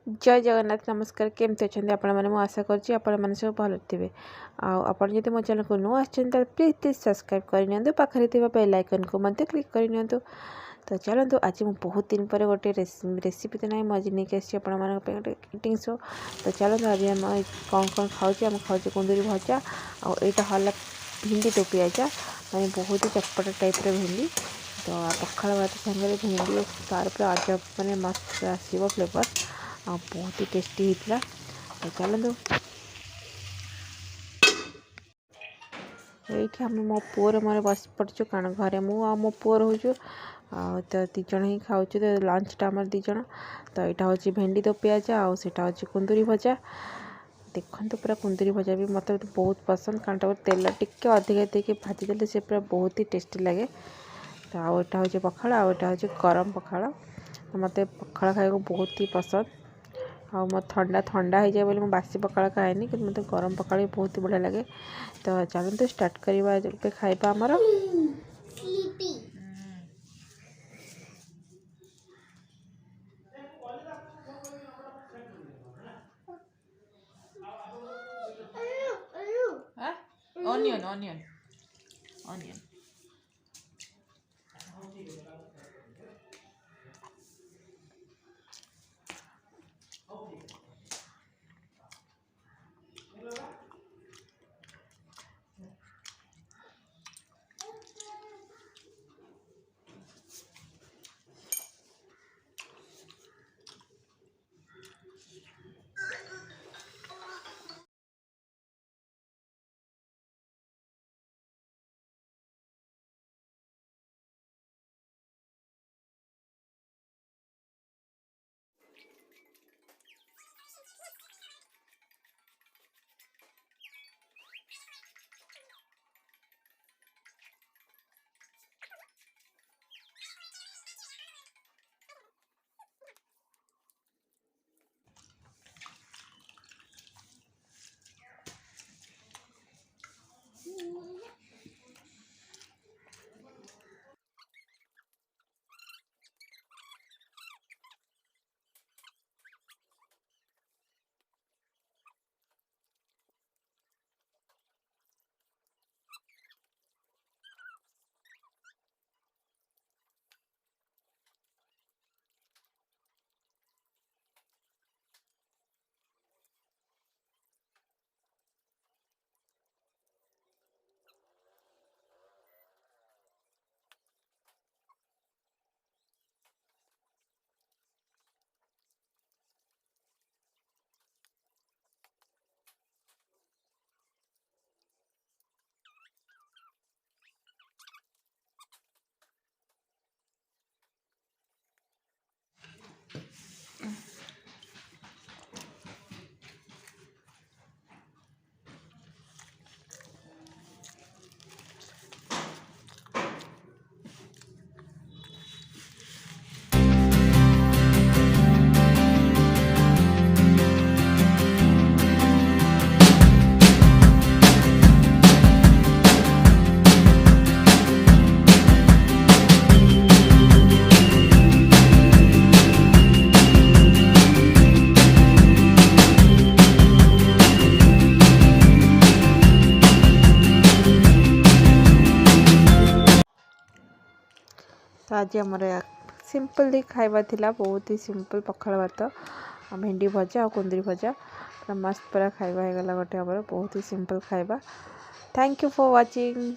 जय जगन्नाथ नमस्कार केमती अच्छा आपण मैंने आशा करें सब भल थे आपड़ जब मो चैनल को नुआ आते प्लीज प्लीज सब्सक्राइब करनी पाखे बेल आइकन को क्लिक करनी। तो चलते आज मुझे बहुत दिन पर गोटे रेसिपी तो ना मुझे नहीं आसी इटिंग शो। तो चलते आज आम कौन कौन खाऊँ खाऊँ कुंदरी भजा आईटा है भिंडी तो पियाजा मैंने बहुत ही चटपटा टाइप भिंडी। तो पखाड़ भात सागर भिंडी तार पर आज मैंने मस्त आसो फ्लेवर बहुत ही टेस्टी होता। तो चलते ये आम मो पुअर मोर बस पड़चु कारण घरे मु मो पुअर हो तो दीज ही खाऊ तो लंच टा आम दीज। तो यहाँ हूँ भेंडी तो पियाज आटा हूँ कुंदरी भजा देखो तो पूरा कुंदरी भजा भी मतलब बहुत पसंद कारण तेल टिके अधिक देके भाजीदे से पूरा बहुत ही टेस्टी लगे। तो आटा हूँ पखाड़ आटा हूँ गरम पखाड़ मत पखाड़ खाया बहुत ही पसंद मो ठंडा ठंडा हो जाए बोले मुझे बासी पखाड़ खाएनी कि मतलब गरम पखाड़ भी बहुत ही बढ़िया लगे। तो चलते स्टार्ट करवा खाइबा आमर ऑनियन ऑनियन ऑनियन तो आज आमर सिंपल खाଇବା थिला बहुत ही सिंपल पखाड़ भात भेंडी भजा और कुंदरी भजा पूरा मस्त पूरा खाଇବା हो गला गोटे आमर बहुत ही सिंपल खाଇବା। Thank you for watching.